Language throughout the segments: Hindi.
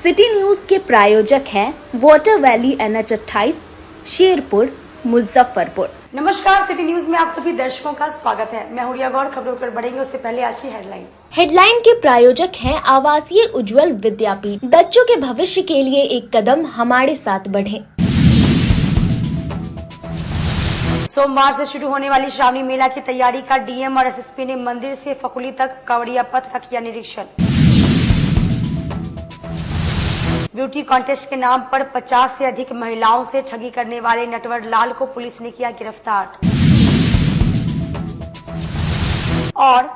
सिटी न्यूज के प्रायोजक हैं water valley NH 28 Sherpur Muzaffarpur. नमस्कार, सिटी न्यूज में आप सभी दर्शकों का स्वागत है। मैं हुरिया गौर। खबरों पर बढ़ेंगे उससे पहले आज की हेडलाइन के प्रायोजक हैं आवासीय उज्जवल विद्यापीठ। बच्चों के भविष्य के लिए एक कदम हमारे साथ बढ़ें। सोमवार से शुरू होने वाली श्रावणी मेला की तैयारी का डीएम और एसएसपी ने मंदिर से फकुली तक कावड़िया पथ का किया निरीक्षण। ब्यूटी कॉन्टेस्ट के नाम पर 50 से अधिक महिलाओं से ठगी करने वाले नटवर लाल को पुलिस ने किया गिरफ्तार। और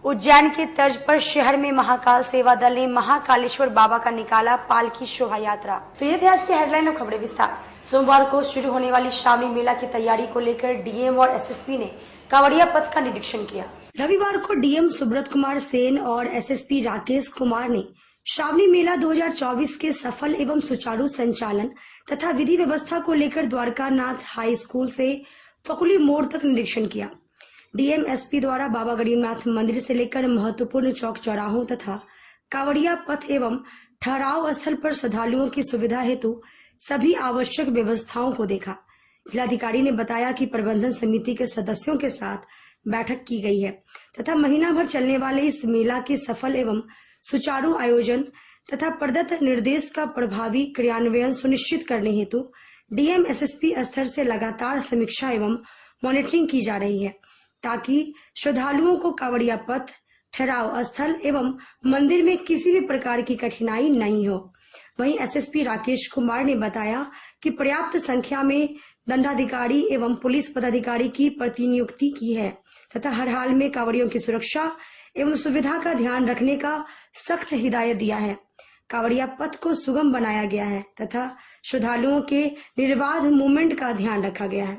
उज्जैन के तर्ज पर शहर में महाकाल सेवा दल ने महाकालेश्वर बाबा का निकाला पालकी शोभा यात्रा। तो ये थे आज की हेडलाइन और खबरें विस्तार से। सोमवार को शुरू होने वाली श्रावणी मेला की तैयारी को लेकर डीएम और एसएसपी ने कावड़िया पथ का निरीक्षण किया। रविवार को डीएम सुब्रत कुमार सेन और एसएसपी राकेश कुमार ने श्रावणी मेला 2024 के सफल एवं सुचारू संचालन तथा विधि व्यवस्था को लेकर द्वारकानाथ हाई स्कूल से फकुली मोड़ तक निरीक्षण किया। डीएम एसपी द्वारा बाबा गरीबनाथ मंदिर से लेकर महत्वपूर्ण चौक चौराहों तथा कावड़िया पथ एवं ठहराव स्थल पर श्रद्धालुओं की सुविधा हेतु सभी आवश्यक व्यवस्थाओं को देखा। जिलाधिकारी ने बताया कि प्रबंधन समिति के सदस्यों के साथ बैठक की गई है तथा महीना भर चलने वाले इस मेला के सफल एवं सुचारू आयोजन तथा प्रदत्त निर्देश का प्रभावी क्रियान्वयन सुनिश्चित करने हेतु डीएम एसएसपी स्तर से लगातार समीक्षा एवं मॉनिटरिंग की जा रही है ताकि श्रद्धालुओं को कावड़िया पथ, ठहराव स्थल एवं मंदिर में किसी भी प्रकार की कठिनाई नहीं हो। वहीं एसएसपी राकेश कुमार ने बताया कि पर्याप्त संख्या में दंडाधिकारी एवं पुलिस पदाधिकारी की प्रतिनियुक्ति की है तथा हर हाल में कावड़ियों की सुरक्षा एवं सुविधा का ध्यान रखने का सख्त हिदायत दिया है। कावड़िया पथ को सुगम बनाया गया है तथा श्रद्धालुओं के निर्बाध मूवमेंट का ध्यान रखा गया है।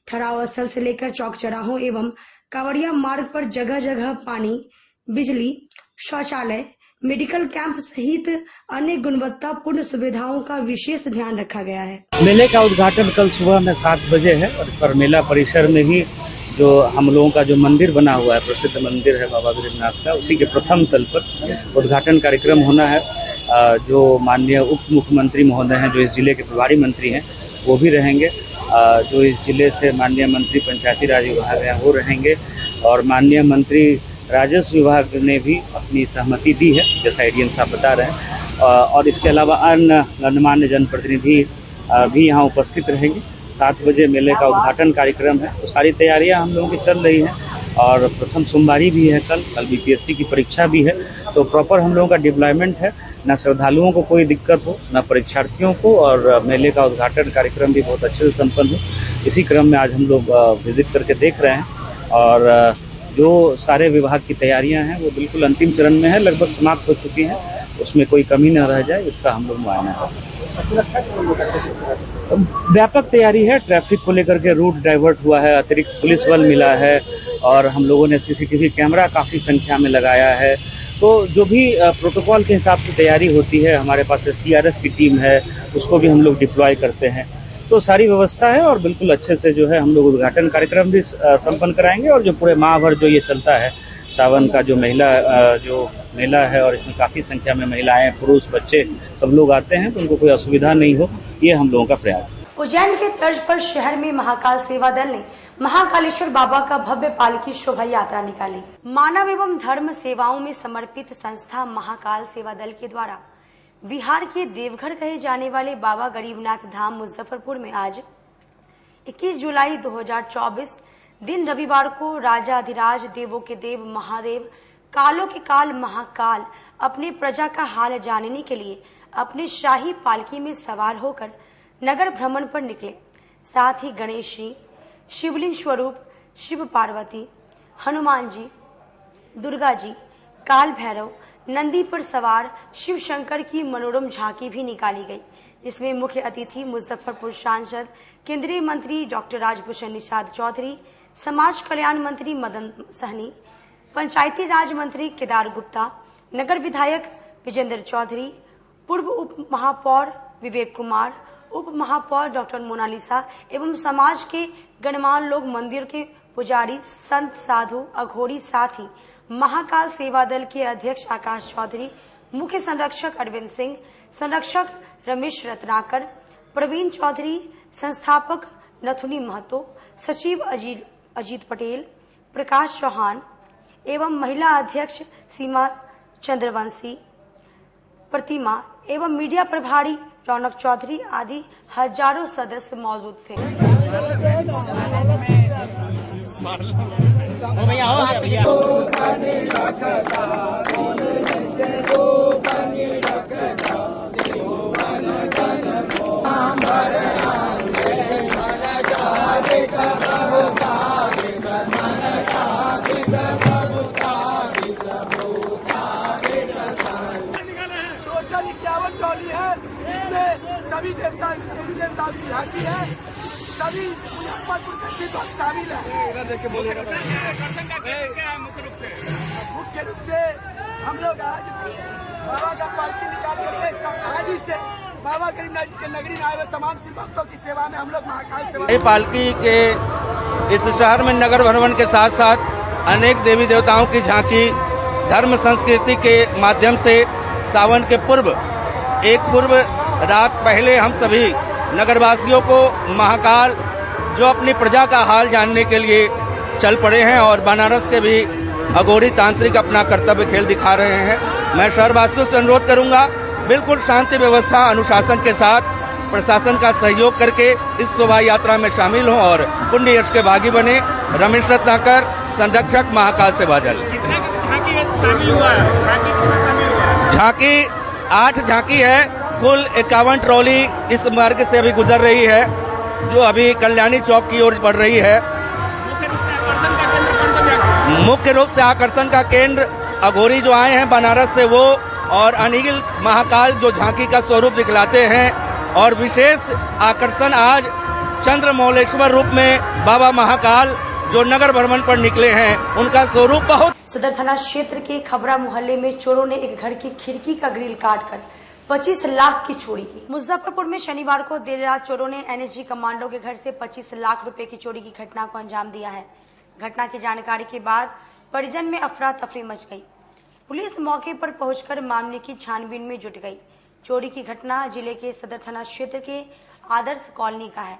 ठहराव स्थल से लेकर चौक चौराहों एवं कावड़िया मार्ग पर जगह जगह पानी, बिजली, शौचालय, मेडिकल कैंप सहित अन्य गुणवत्तापूर्ण सुविधाओं का विशेष ध्यान रखा गया है। मेले का उद्घाटन कल सुबह में 7 बजे है और इस पर मेला परिसर में ही जो हम लोगों का जो मंदिर बना हुआ है, प्रसिद्ध मंदिर है बाबा गरीबनाथ का, उसी के प्रथम तल पर उद्घाटन कार्यक्रम होना है। जो माननीय उप मुख्यमंत्री महोदय हैं, जो इस जिले के प्रभारी मंत्री हैं, वो भी रहेंगे। जो इस जिले से माननीय मंत्री पंचायती राज विभाग हैं, वो रहेंगे। और माननीय मंत्री राजस्व विभाग ने भी अपनी सहमति दी है, जैसा एडीएम साहब बता रहे हैं। और इसके अलावा अन्य गणमान्य जनप्रतिनिधि भी यहाँ उपस्थित रहेंगे। 7 बजे मेले का उद्घाटन कार्यक्रम है, तो सारी तैयारियां हम लोगों की चल रही हैं। और प्रथम सोमवारी भी है, कल बीपीएससी की परीक्षा भी है, तो प्रॉपर हम लोगों का डिप्लॉयमेंट है, न श्रद्धालुओं को कोई दिक्कत हो, न परीक्षार्थियों को। और मेले का उद्घाटन कार्यक्रम भी बहुत अच्छे से संपन्न हो, इसी क्रम में आज हम लोग विजिट करके देख रहे हैं। और जो सारे विभाग की तैयारियां हैं वो बिल्कुल अंतिम चरण में है, लगभग समाप्त हो चुकी हैं, उसमें कोई कमी न रह जाए, इसका हम लोग मुआयना है। व्यापक तैयारी है, ट्रैफिक को लेकर के रूट डाइवर्ट हुआ है, अतिरिक्त पुलिस बल मिला है और हम लोगों ने सीसीटीवी कैमरा काफ़ी संख्या में लगाया है। तो जो भी प्रोटोकॉल के हिसाब से तैयारी होती है, हमारे पास SDRF की टीम है, उसको भी हम लोग डिप्लॉय करते हैं। तो सारी व्यवस्था है और बिल्कुल अच्छे से जो है हम लोग उद्घाटन कार्यक्रम भी संपन्न कराएंगे। और जो पूरे माह भर जो ये चलता है, सावन का जो मेला है और इसमें काफ़ी संख्या में महिलाएं, पुरुष, बच्चे सब लोग आते हैं, तो उनको कोई असुविधा नहीं हो, ये हम लोगों का प्रयास है। उज्जैन के तर्ज पर शहर में महाकाल सेवा दल ने महाकालेश्वर बाबा का भव्य पालकी शोभा यात्रा निकाली। मानव एवं धर्म सेवाओं में समर्पित संस्था महाकाल सेवा दल के द्वारा बिहार के देवघर कहे जाने वाले बाबा गरीबनाथ धाम मुजफ्फरपुर में आज 21 जुलाई 2024 दिन रविवार को राजाधिराज देवों के देव महादेव, कालों के काल महाकाल अपने प्रजा का हाल जानने के लिए अपने शाही पालकी में सवार होकर नगर भ्रमण पर निकले। साथ ही गणेश जी, शिवलिंग स्वरूप शिव पार्वती, हनुमान जी, दुर्गा जी, काल भैरव, नंदी पर सवार शिव शंकर की मनोरम झांकी भी निकाली गई, जिसमें मुख्य अतिथि मुजफ्फरपुर सांसद केंद्रीय मंत्री डॉक्टर राजभूषण निषाद चौधरी, समाज कल्याण मंत्री मदन सहनी, पंचायती राज मंत्री केदार गुप्ता, नगर विधायक विजेंद्र चौधरी, पूर्व उप महापौर विवेक कुमार, उप महापौर डॉक्टर मोनालिसा एवं समाज के गणमान्य लोग, मंदिर के पुजारी, संत, साधु, अघोरी, साथ ही महाकाल सेवा दल के अध्यक्ष आकाश चौधरी, मुख्य संरक्षक अरविंद सिंह, संरक्षक रमेश रत्नाकर, प्रवीण चौधरी, संस्थापक नथुनी महतो, सचिव अजीत पटेल, प्रकाश चौहान एवं महिला अध्यक्ष सीमा चंद्रवंशी, प्रतिमा एवं मीडिया प्रभारी रौनक चौधरी आदि हजारों सदस्य मौजूद थे। सभी देवताओं की झांकी है, सभी मुजफ्फरपुर के भक्त शामिल है। मुख्य रूप से हम लोग आज बाबा का पालकी निकाल करके से बाबा गरीबनाथ जी के नगरी में आए हुए तमाम शिव भक्तों की सेवा में हम लोग महाकाल सेवा। पालकी के इस शहर में नगर भ्रमण के साथ साथ अनेक देवी देवताओं की झांकी धर्म संस्कृति के माध्यम से सावन के पूर्व रात पहले हम सभी नगरवासियों को महाकाल जो अपनी प्रजा का हाल जानने के लिए चल पड़े हैं और बनारस के भी अघोरी तांत्रिक अपना कर्तव्य खेल दिखा रहे हैं। मैं शहरवासियों से अनुरोध करूंगा बिल्कुल शांति व्यवस्था अनुशासन के साथ प्रशासन का सहयोग करके इस शोभा यात्रा में शामिल हों और पुण्य यश के भागी बने। रमेश रत्नाकर, संरक्षक, महाकाल से बादल। झांकी 8 झांकी है, कुल 51 ट्रॉली इस मार्ग से अभी गुजर रही है जो अभी कल्याणी चौक की ओर बढ़ रही है। मुख्य रूप से आकर्षण का केंद्र अघोरी जो आए हैं बनारस से वो और अनिल महाकाल जो झांकी का स्वरूप दिखलाते हैं और विशेष आकर्षण आज चंद्रमौलेश्वर रूप में बाबा महाकाल जो नगर भ्रमण पर निकले हैं उनका स्वरूप बहुत। सदर थाना क्षेत्र के खबरा मोहल्ले में चोरों ने एक घर की खिड़की का ग्रिल काटकर 25 लाख की चोरी की। मुजफ्फरपुर में शनिवार को देर रात चोरों ने एनएसजी कमांडो के घर से 25 लाख रुपए की चोरी की घटना को अंजाम दिया है। घटना की जानकारी के बाद परिजन में अफरा तफरी मच गई। पुलिस मौके पर पहुंचकर मामले की छानबीन में जुट गई। चोरी की घटना जिले के सदर थाना क्षेत्र के आदर्श कॉलोनी का है।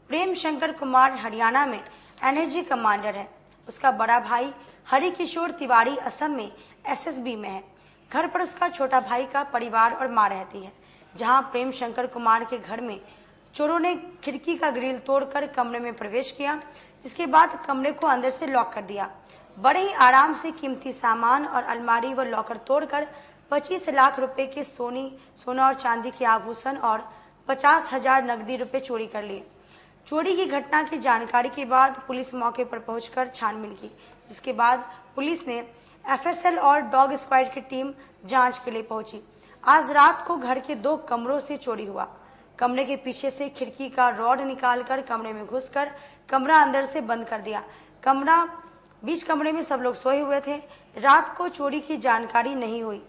प्रेम शंकर कुमार हरियाणा में एनएसजी कमांडर है। उसका बड़ा भाई हरिकिशोर तिवारी असम में एसएसबी में है। घर पर उसका छोटा भाई का परिवार और मां रहती है। जहां प्रेम शंकर कुमार के घर में चोरों ने खिड़की का ग्रिल तोड़कर कमरे में प्रवेश किया, जिसके बाद कमरे को अंदर से लॉक कर दिया। बड़े ही आराम से कीमती सामान और अलमारी व लॉकर तोड़कर 25 लाख रुपए के सोना और चांदी के आभूषण और 50,000 नकदी रुपए चोरी कर लिए। चोरी की घटना की जानकारी के बाद पुलिस मौके पर पहुंचकर छानबीन की, जिसके बाद पुलिस ने एफएसएल और डॉग स्क्वाड की टीम जांच के लिए पहुंची। आज रात को घर के 2 कमरों से चोरी हुआ। कमरे के पीछे से खिड़की का रॉड निकालकर कमरे में घुसकर कमरा अंदर से बंद कर दिया। बीच कमरे में सब लोग सोए हुए थे। रात को चोरी की जानकारी नहीं हुई।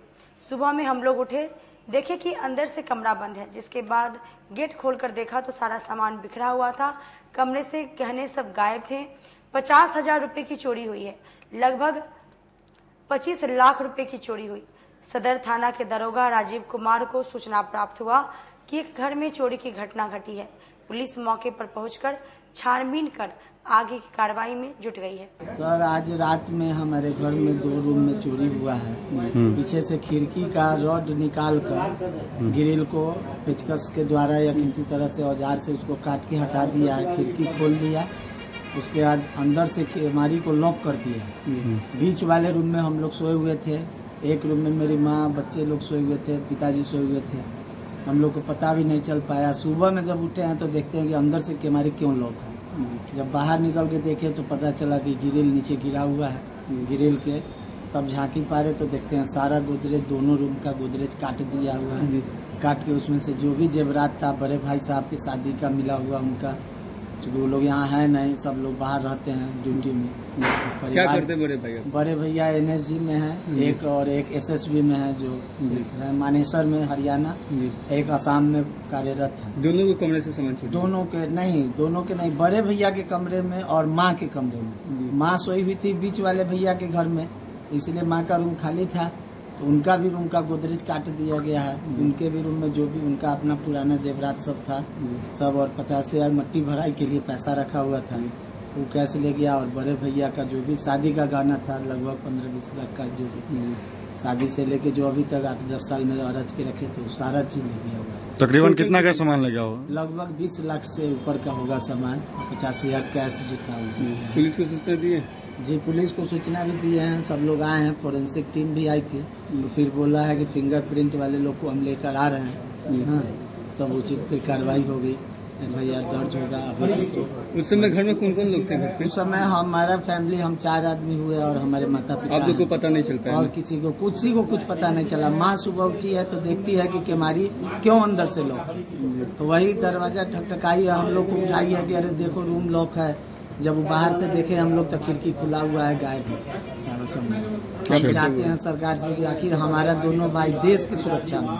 सुबह में हम लोग उठे, देखे कि अंदर से कमरा बंद है, जिसके बाद गेट खोलकर देखा तो सारा सामान बिखरा हुआ था। कमरे से गहने सब गायब थे। 50,000 रुपए की चोरी हुई है। लगभग 25 लाख रुपए की चोरी हुई। सदर थाना के दरोगा राजीव कुमार को सूचना प्राप्त हुआ कि एक घर में चोरी की घटना घटी है। पुलिस मौके पर पहुंचकर छानबीन कर आगे की कार्रवाई में जुट गई है। सर, आज रात में हमारे घर में 2 रूम में चोरी हुआ है। पीछे से खिड़की का रॉड निकाल कर ग्रिल को पेचकस के द्वारा या किसी तरह से औजार से उसको काट के हटा दिया है। खिड़की खोल दिया, उसके बाद अंदर से अलमारी को लॉक कर दिया। बीच वाले रूम में हम लोग सोए हुए थे। एक रूम में मेरी माँ, बच्चे लोग सोए हुए थे, पिताजी सोए हुए थे। हम लोग को पता भी नहीं चल पाया। सुबह में जब उठे हैं तो देखते हैं कि अंदर से अलमारी क्यों लॉक है। जब बाहर निकल के देखे तो पता चला कि ग्रिल नीचे गिरा हुआ है। ग्रिल के तब झांकी पारे तो देखते हैं सारा गोदरेज, दोनों रूम का गोदरेज काट दिया हुआ है। काट के उसमें से जो भी जेवरात था बड़े भाई साहब की शादी का मिला हुआ उनका, क्योंकि वो लोग यहाँ है नहीं, सब लोग बाहर रहते हैं ड्यूटी में। क्या करते बड़े भैया? बड़े भैया एनएसजी में है एक, और एक एसएसबी में है जो है मानेसर में हरियाणा, एक असम में कार्यरत है। दोनों के कमरे से सामान चोरी? दोनों के नहीं, बड़े भैया के कमरे में और माँ के कमरे में। माँ सोई हुई थी बीच वाले भैया के घर में, इसलिए माँ का रूम खाली था तो उनका भी रूम का गोदरेज काट दिया गया है। उनके भी रूम में जो भी उनका अपना पुराना जेवरात सब था सब, और 50,000 मट्टी भराई के लिए पैसा रखा हुआ था वो कैश ले गया। और बड़े भैया का जो भी शादी का गाना था लगभग 15-20 लाख का, जो भी शादी से लेके जो अभी तक 8-10 साल में रच के रखे थे सारा चीज ले गया हुआ है। तकरीबन कितना का सामान लगा होगा? लगभग 20 लाख से ऊपर का होगा सामान। 50,000 कैश जो था पुलिस को सूचना दिए? जी पुलिस को सूचना भी दिए हैं, सब लोग आए हैं, फोरेंसिक टीम भी आई थी। तो फिर बोला है कि फिंगरप्रिंट वाले लोग को हम लेकर आ रहे हैं। हाँ, तब उचित फिर कार्रवाई होगी, FIR दर्ज होगा। अभी तो उस समय घर में कौन कौन लोग थे? घर पे उस समय हमारा फैमिली हम 4 आदमी हुए और हमारे माता पिता। आप लोग को पता नहीं चल पाया? और किसी को कुछ पता नहीं चला। माँ सुबह उठी है तो देखती है कि केमारी क्यों अंदर से लॉक, तो वही दरवाजा ठकठकाई है, हम लोग को उठाई है कि अरे देखो रूम लॉक है। जब वो बाहर से देखे हम लोग तो खिड़की खुला हुआ है, गायब है सारा समय। हम चाहते हैं सरकार से कि आखिर हमारा दोनों भाई देश की सुरक्षा में,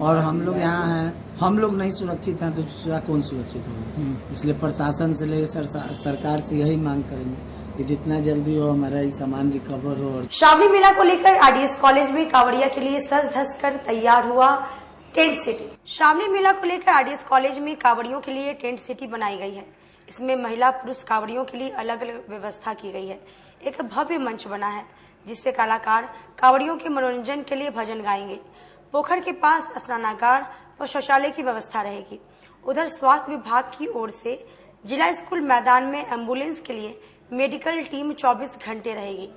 और हम लोग यहाँ हैं, हम लोग नहीं सुरक्षित हैं तो दूसरा कौन सुरक्षित होगा। इसलिए प्रशासन से ले सरकार से यही मांग करेंगे कि जितना जल्दी हो हमारा ये सामान रिकवर हो। और श्रावणी मेला को लेकर RDS कॉलेज में कांवड़िया के लिए सज धज कर तैयार हुआ टेंट सिटी। श्रावणी मेला को लेकर RDS कॉलेज में कांवड़ियों के लिए टेंट सिटी बनाई गई है। इसमें महिला पुरुष कांवड़ियों के लिए अलग अलग व्यवस्था की गई है। एक भव्य मंच बना है जिससे कलाकार कांवड़ियों के मनोरंजन के लिए भजन गाएंगे। पोखर के पास स्नानागार और शौचालय की व्यवस्था रहेगी। उधर स्वास्थ्य विभाग की ओर से जिला स्कूल मैदान में एम्बुलेंस के लिए मेडिकल टीम 24 घंटे रहेगी।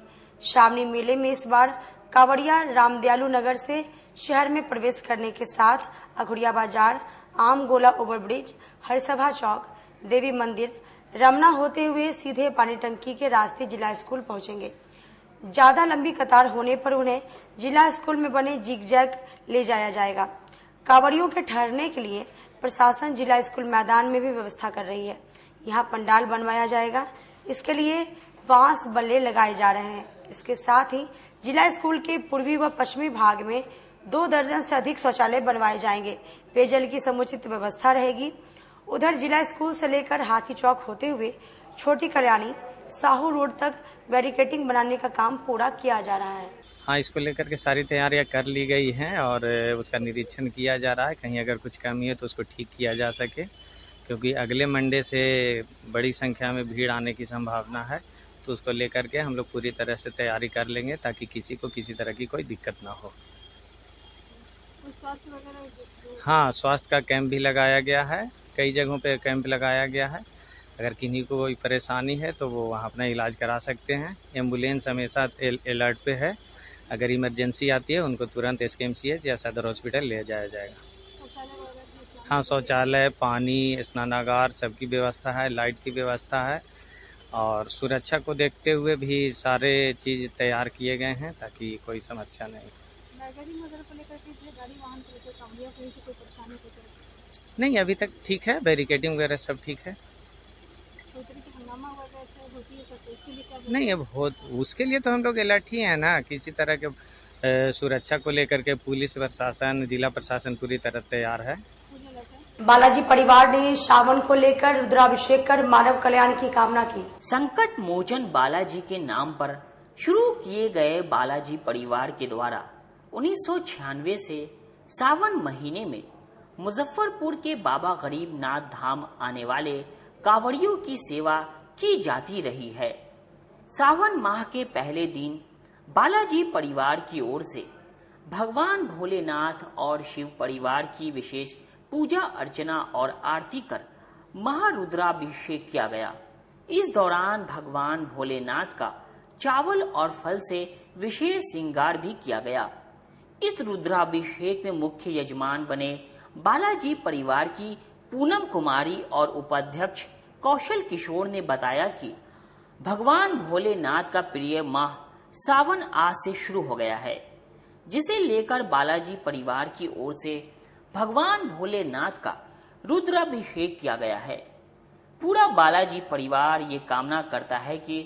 श्रावणी मेले में इस बार कांवड़िया रामदयालु नगर से शहर में प्रवेश करने के साथ अघुरिया बाजार, आम गोला ओवरब्रिज, हरसभा चौक, देवी मंदिर रमना होते हुए सीधे पानी टंकी के रास्ते जिला स्कूल पहुंचेंगे। ज्यादा लंबी कतार होने पर उन्हें जिला स्कूल में बने जिग-जैग ले जाया जाएगा। कांवड़ियों के ठहरने के लिए प्रशासन जिला स्कूल मैदान में भी व्यवस्था कर रही है। यहाँ पंडाल बनवाया जाएगा। इसके लिए बांस बल्ले लगाए जा रहे हैं। इसके साथ ही जिला स्कूल के पूर्वी व पश्चिमी भाग में 2 दर्जन से अधिक शौचालय बनवाए जाएंगे। पेयजल की समुचित व्यवस्था रहेगी। उधर जिला स्कूल से लेकर हाथी चौक होते हुए छोटी कल्याणी साहू रोड तक बैरिकेडिंग बनाने का काम पूरा किया जा रहा है। हाँ, इसको लेकर के सारी तैयारियां कर ली गई हैं और उसका निरीक्षण किया जा रहा है। कहीं अगर कुछ कमी है तो उसको ठीक किया जा सके, क्योंकि अगले मंडे से बड़ी संख्या में भीड़ आने की संभावना है। तो उसको लेकर के हम लोग पूरी तरह से तैयारी कर लेंगे ताकि किसी को किसी तरह की कोई दिक्कत ना हो। हाँ, स्वास्थ्य का कैंप भी लगाया गया है। कई जगहों पे कैंप लगाया गया है। अगर किन्हीं को कोई परेशानी है तो वो वहाँ अपना इलाज करा सकते हैं। एम्बुलेंस हमेशा अलर्ट पे है। अगर इमरजेंसी आती है उनको तुरंत SKMCH या सदर हॉस्पिटल ले जाया जाएगा। हाँ, शौचालय, पानी, स्नानागार सबकी व्यवस्था है, लाइट की व्यवस्था है और सुरक्षा को देखते हुए भी सारे चीज़ तैयार किए गए हैं ताकि कोई समस्या नहीं। नहीं, अभी तक ठीक है, बैरिकेडिंग वगैरह सब ठीक है। नहीं, अब हो उसके लिए तो हम लोग अलर्ट ही हैं ना। किसी तरह के सुरक्षा को लेकर के पुलिस प्रशासन, जिला प्रशासन पूरी तरह तैयार है। बालाजी परिवार ने श्रावण को लेकर रुद्राभिषेक कर मानव कल्याण की कामना की। संकट मोचन बालाजी के नाम पर शुरू किए गए बालाजी परिवार के द्वारा 1996 से सावन महीने में मुजफ्फरपुर के बाबा गरीब नाथ धाम आने वाले कांवड़ियों की सेवा की जाती रही है। सावन माह के पहले दिन बालाजी परिवार की ओर से भगवान भोलेनाथ और शिव परिवार की विशेष पूजा अर्चना और आरती कर महारुद्राभिषेक किया गया। इस दौरान भगवान भोलेनाथ का चावल और फल से विशेष श्रृंगार भी किया गया। इस रुद्राभिषेक में मुख्य यजमान बने बालाजी परिवार की पूनम कुमारी और उपाध्यक्ष कौशल किशोर ने बताया कि भगवान भोलेनाथ का प्रिय माह सावन आज से शुरू हो गया है, जिसे लेकर बालाजी परिवार की ओर से भगवान भोलेनाथ का रुद्राभिषेक किया गया है। पूरा बालाजी परिवार ये कामना करता है कि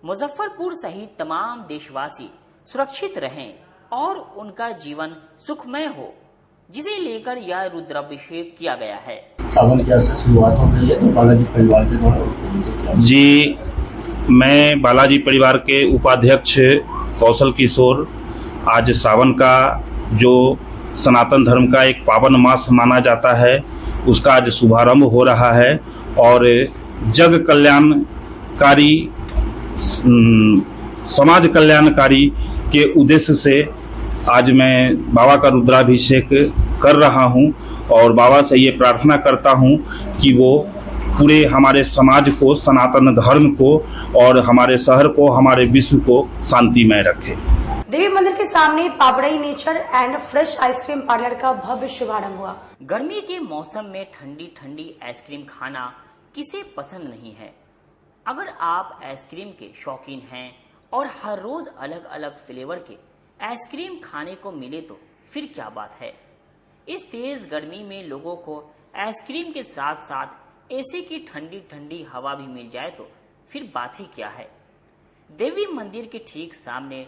मुजफ्फरपुर सहित तमाम देशवासी सुरक्षित रहें और उनका जीवन सुखमय हो, जिसे लेकर यह रुद्राभिषेक किया गया है। सावन की आज शुरुआत हो गई है तो बालाजी परिवार के द्वारा जी, मैं बालाजी परिवार के उपाध्यक्ष कौशल किशोर आज सावन का जो सनातन धर्म का एक पावन मास माना जाता है उसका आज शुभारंभ हो रहा है और जग कल्याणकारी समाज कल्याणकारी के उद्देश्य से आज मैं बाबा का रुद्राभिषेक कर रहा हूं और बाबा से ये प्रार्थना करता हूं कि वो पूरे हमारे समाज को, सनातन धर्म को और हमारे शहर को, हमारे विश्व को शांतिमय रखे। देवी मंदिर के सामने Papdai nature and fresh ice cream parlour का भव्य शुभारंभ हुआ। गर्मी के मौसम में ठंडी ठंडी आइसक्रीम खाना किसे पसंद नहीं है। अगर आप आइसक्रीम के शौकीन हैं और हर रोज अलग अलग फ्लेवर के आइसक्रीम खाने को मिले तो फिर क्या बात है। इस तेज गर्मी में लोगों को आइसक्रीम के साथ साथ एसी की ठंडी ठंडी हवा भी मिल जाए तो फिर बात ही क्या है। देवी मंदिर के ठीक सामने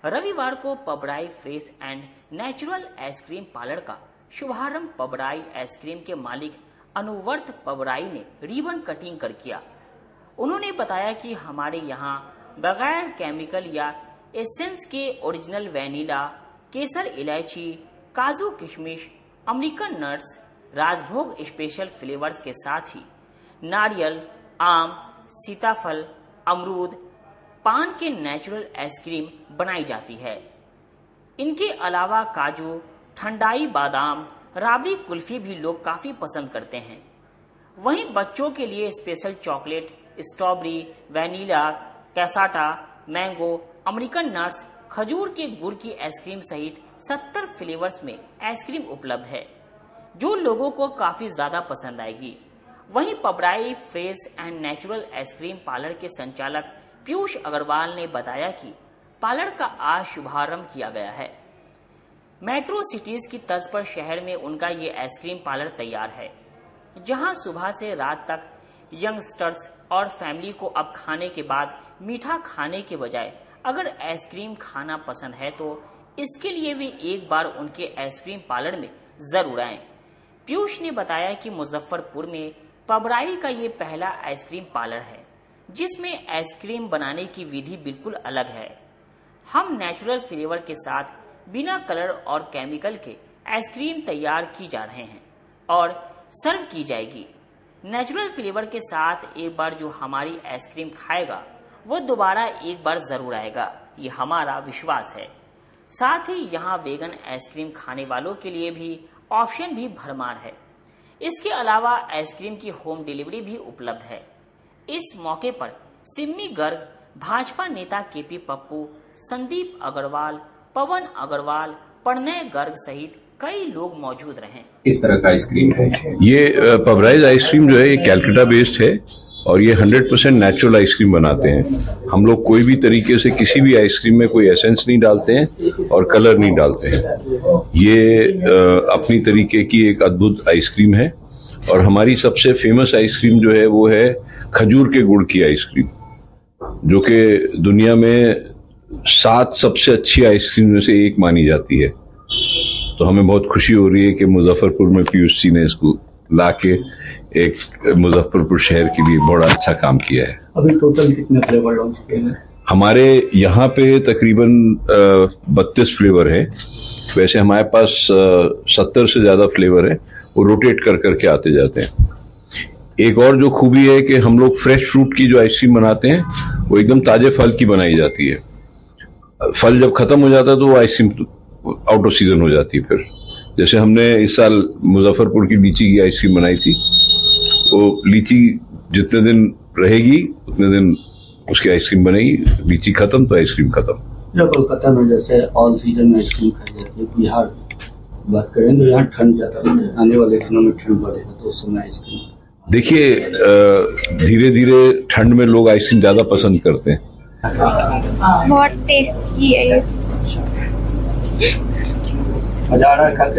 रविवार को Pabrai fresh and natural ice cream parlour का शुभारंभ पबराई आइसक्रीम के मालिक अनुवर्त पबराई ने रिबन कटिंग कर किया। उन्होंने बताया कि हमारे यहाँ बगैर केमिकल या एसेंस के ओरिजिनल वैनिला, केसर, इलायची, काजू, किशमिश, अमेरिकन नट्स, राजभोग स्पेशल फ्लेवर्स के साथ ही नारियल, आम, सीताफल, अमरूद, पान के नेचुरल आइसक्रीम बनाई जाती है। इनके अलावा काजू, ठंडाई बादाम, राबड़ी कुल्फी भी लोग काफी पसंद करते हैं। वहीं बच्चों के लिए special chocolate, strawberry, vanilla, cassata, mango, American nuts, खजूर के गुड़ की आइसक्रीम सहित 70 फ्लेवर्स में आइसक्रीम उपलब्ध है जो लोगों को काफी ज्यादा पसंद आएगी। वहीं Pabrai fresh and natural ice cream parlour के संचालक पीयूष अग्रवाल ने बताया कि पार्लर का आज शुभारंभ किया गया है। मेट्रो सिटीज की तर्ज पर शहर में उनका ये आइसक्रीम पार्लर तैयार है, जहां सुबह से रात तक यंगस्टर्स और फैमिली को अब खाने के बाद मीठा खाने के बजाय अगर आइसक्रीम खाना पसंद है तो इसके लिए भी एक बार उनके आइसक्रीम पार्लर में जरूर आएं। पीयूष ने बताया कि मुजफ्फरपुर में पबराई का ये पहला आइसक्रीम पार्लर है जिसमें आइसक्रीम बनाने की विधि बिल्कुल अलग है। हम नेचुरल फ्लेवर के साथ बिना कलर और केमिकल के आइसक्रीम तैयार की जा रहे हैं और सर्व की जाएगी। नेचुरल फ्लेवर के साथ एक बार जो हमारी आइसक्रीम खाएगा वो दोबारा एक बार जरूर आएगा, ये हमारा विश्वास है। साथ ही यहाँ वेगन आइसक्रीम खाने वालों के लिए भी ऑप्शन भी भरमार है। इसके अलावा आइसक्रीम की होम डिलीवरी भी उपलब्ध है। इस मौके पर सिम्मी गर्ग, भाजपा नेता केपी पप्पू, संदीप अग्रवाल, पवन अग्रवाल, प्रणय गर्ग सहित कई लोग मौजूद रहे। इस तरह का आइसक्रीम है ये पबराइज आइसक्रीम जो है ये कैलकाटा बेस्ड है और ये 100% नेचुरल आइसक्रीम बनाते हैं। हम लोग कोई भी तरीके से किसी भी आइसक्रीम में कोई एसेंस नहीं डालते हैं और कलर नहीं डालते हैं। ये अपनी तरीके की एक अद्भुत आइसक्रीम है और हमारी सबसे फेमस आइसक्रीम जो है वो है खजूर के गुड़ की आइसक्रीम, जो कि दुनिया में 7 सबसे अच्छी आइसक्रीम में से एक मानी जाती है। तो हमें बहुत खुशी हो रही है कि मुजफ्फरपुर में पीयूष जी ने इसको लाके एक मुजफ्फरपुर शहर के लिए बड़ा अच्छा काम किया है। अभी टोटल कितने फ्लेवर लॉन्च किए हैं? हमारे यहाँ पे तकरीबन 32 फ्लेवर है। वैसे हमारे पास 70 से ज्यादा फ्लेवर है, वो रोटेट कर करके आते जाते हैं। एक और जो खूबी है कि हम लोग फ्रेश फ्रूट की जो आइसक्रीम बनाते हैं वो एकदम ताजे फल की बनाई जाती है। फल जब खत्म हो जाता है तो वो आइसक्रीम आउट ऑफ सीजन हो जाती है। फिर जैसे हमने इस साल मुजफ्फरपुर की लीची की आइसक्रीम बनाई थी, वो लीची जितने दिन रहेगी उतने दिन उसकी आइसक्रीम बनेगी, लीची खत्म तो आइसक्रीम खत्म। कोलकाता में जैसे ऑल सीजन में आइसक्रीम खाई जाती है, बिहार बात करें तो यहाँ ठंड ज्यादा होती है, आने वाले दिनों में ठंड बढ़ेगा तो उस समय आइसक्रीम देखिए धीरे धीरे ठंड में लोग आइसक्रीम ज्यादा पसंद करते हैं। बहुत टेस्टी है ये। मजा आ रहा है खाते?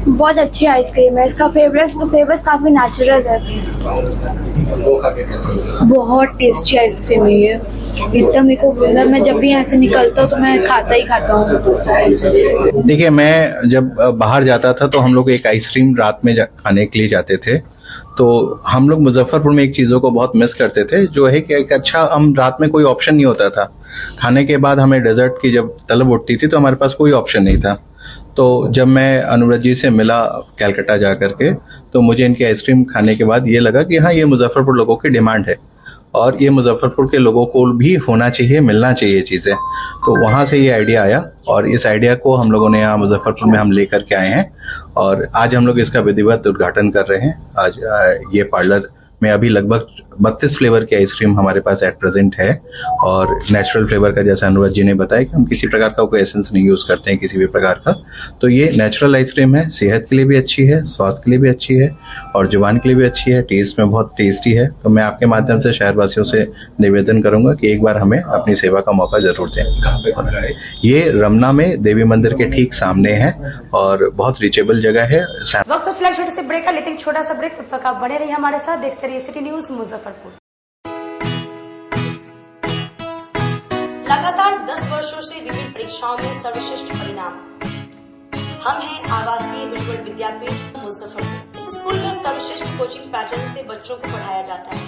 बहुत अच्छी आइसक्रीम है। इसका फ्लेवर्स काफी नेचुरल है। बहुत टेस्टी आइसक्रीम है ये। एकदम मेरे को अंदर मैं जब भी यहाँ से निकलता हूँ तो मैं खाता ही खाता हूँ। देखिए मैं जब बाहर जाता था तो हम लोग एक आइसक्रीम रात में खाने के लिए जाते थे तो हम लोग मुजफ्फरपुर में एक चीज़ों को बहुत मिस करते थे, जो है कि एक अच्छा, हम रात में कोई ऑप्शन नहीं होता था खाने के बाद, हमें डेजर्ट की जब तलब उठती थी तो हमारे पास कोई ऑप्शन नहीं था। तो जब मैं अनुव्रत जी से मिला कैलकाटा जा करके, तो मुझे इनकी आइसक्रीम खाने के बाद ये लगा कि हाँ, ये मुजफ्फरपुर लोगों की डिमांड है और ये मुजफ्फरपुर के लोगों को भी होना चाहिए, मिलना चाहिए चीज़ें। तो वहाँ से ये आइडिया आया और इस आइडिया को हम लोगों ने यहाँ मुजफ्फरपुर में हम लेकर के आए हैं और आज हम लोग इसका विधिवत उद्घाटन कर रहे हैं। आज ये पार्लर में अभी लगभग 32 फ्लेवर की आइसक्रीम हमारे पास एट प्रेजेंट है और नेचुरल फ्लेवर का, जैसा अनुराग जी ने बताया कि हम किसी प्रकार का कोई एसेंस नहीं यूज़ करते हैं किसी भी प्रकार का। तो ये नेचुरल आइसक्रीम है, सेहत के लिए भी अच्छी है, स्वास्थ्य के लिए भी अच्छी है और जुबान के लिए भी अच्छी है, टेस्ट में बहुत टेस्टी है। तो मैं आपके माध्यम से शहरवासियों से निवेदन करूंगा कि एक बार हमें अपनी सेवा का मौका जरूर दें। ये रमना में देवी मंदिर के ठीक सामने है और बहुत रीचेबल जगह है। वक्त हो चला छोटे से ब्रेक का, लेते हैं छोटा सा ब्रेक। तब तक आप बने रहिए हमारे साथ, देखते रहिए सिटी न्यूज मुजफ्फरपुर। लगातार 10 वर्षों से विभिन्न परीक्षाओं में सर्वश्रेष्ठ परिणाम। हम हैं आवासीय उज्ज्वल विद्यापीठ मुजफ्फरपुर। इस स्कूल में सर्वश्रेष्ठ कोचिंग पैटर्न से बच्चों को पढ़ाया जाता है।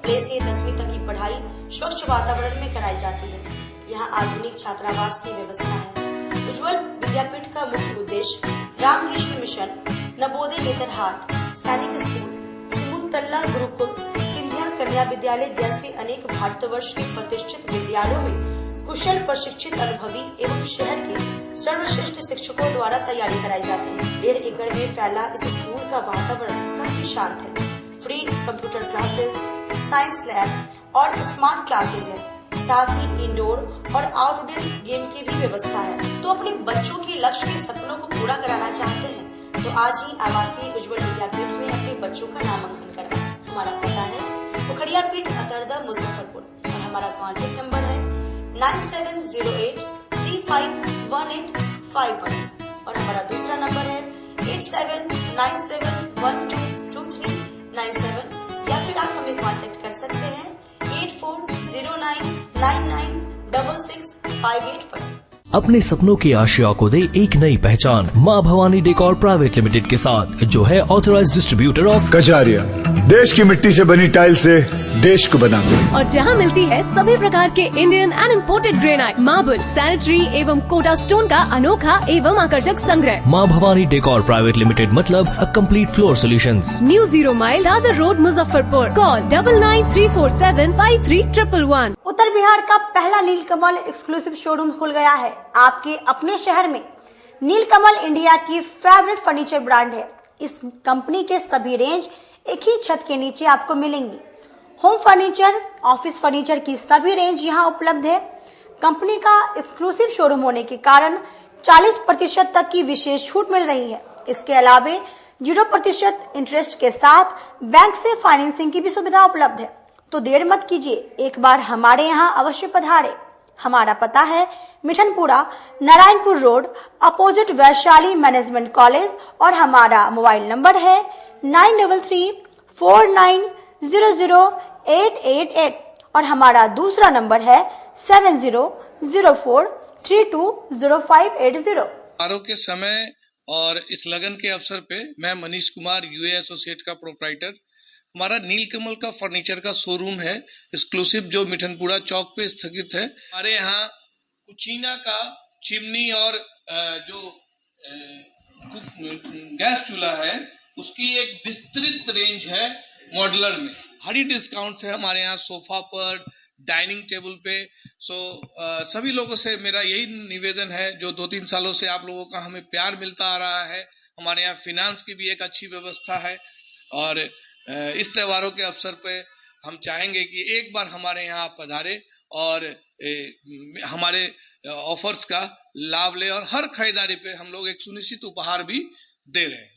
प्ले से 10वीं तक की पढ़ाई स्वच्छ वातावरण में कराई जाती है। यहाँ आधुनिक छात्रावास की व्यवस्था है। उज्ज्वल विद्यापीठ का मुख्य उद्देश्य रामकृष्ण मिशन, नवोदय नेतरहाट, सैनिक स्कूल, सिमुलतल्ला गुरुकुल, सिंधिया कन्या विद्यालय जैसे अनेक भारतवर्ष के प्रतिष्ठित विद्यालयों में कुशल प्रशिक्षित अनुभवी एवं शहर के सर्वश्रेष्ठ शिक्षकों द्वारा तैयारी कराई जाती है। 1.5 एकड़ में फैला इस स्कूल का वातावरण काफी शांत है। Free computer classes, science lab और स्मार्ट क्लासेस है। साथ ही इंडोर और आउटडोर गेम की भी व्यवस्था है। तो अपने बच्चों के लक्ष्य के सपनों को पूरा कराना चाहते हैं तो आज ही आवासीय उज्ज्वल विद्यापीठ में अपने बच्चों का नामांकन करवाएं। हमारा पता है पोखरिया पीठ, अतरदा, मुजफ्फरपुर और हमारा कॉन्टेक्ट नंबर है 9708 351851 और हमारा दूसरा नंबर है 8797122397 या फिर आप हमें कांटेक्ट कर सकते हैं 8409996658 पर। अपने सपनों की आशिया को दे एक नई पहचान माँ भवानी डेकोर प्राइवेट लिमिटेड के साथ, जो है ऑथराइज्ड डिस्ट्रीब्यूटर ऑफ कजारिया। देश की मिट्टी से बनी टाइल से देश को बनाते हैं और जहां मिलती है सभी प्रकार के Indian and imported granite, marble, sanitary एवं कोटा स्टोन का अनोखा एवं आकर्षक संग्रह। माँ भवानी डेकोर प्राइवेट लिमिटेड मतलब a complete floor solutions. New 0 mile Dadar road Muzaffarpur. Call 9934753111। उत्तर बिहार का पहला नीलकमल एक्सक्लूसिव शोरूम खुल गया है आपके अपने शहर में। नीलकमल इंडिया की फेवरेट फर्नीचर ब्रांड है। इस कंपनी के सभी रेंज एक ही छत के नीचे आपको मिलेंगी। होम फर्नीचर, ऑफिस फर्नीचर की सभी रेंज यहाँ उपलब्ध है। कंपनी का एक्सक्लूसिव शोरूम होने के कारण 40% तक की विशेष छूट मिल रही है। इसके अलावे 0% इंटरेस्ट के साथ बैंक से फाइनेंसिंग की भी सुविधा उपलब्ध है। तो देर मत कीजिए, एक बार हमारे यहाँ अवश्य पधारे। हमारा पता है Mithanpura, Narayanpur road, opposite Vaishali management college और हमारा मोबाइल नंबर है 9334900888 और हमारा दूसरा नंबर है 7004320580। के समय और इस लगन के अवसर पे मैं मनीष कुमार, यूए एसोसिएट का प्रोप्राइटर। हमारा नीलकमल का फर्नीचर का शोरूम है एक्सक्लूसिव, जो मिठनपुरा चौक पे स्थगित है। हमारे यहाँ कुचीना का चिमनी और जो गैस चूल्हा है उसकी एक विस्तृत रेंज है मॉड्यूलर में। भारी डिस्काउंट है हमारे यहाँ सोफा पर, डाइनिंग टेबल पे। सभी लोगों से मेरा यही निवेदन है, जो 2-3 सालों से आप लोगों का हमें प्यार मिलता आ रहा है। हमारे यहाँ फिनांस की भी एक अच्छी व्यवस्था है और इस त्योहारों के अवसर पे हम चाहेंगे कि एक बार हमारे यहाँ आप पधारें और हमारे ऑफर्स का लाभ ले और हर खरीदारी पे हम लोग एक सुनिश्चित उपहार भी दे रहे हैं।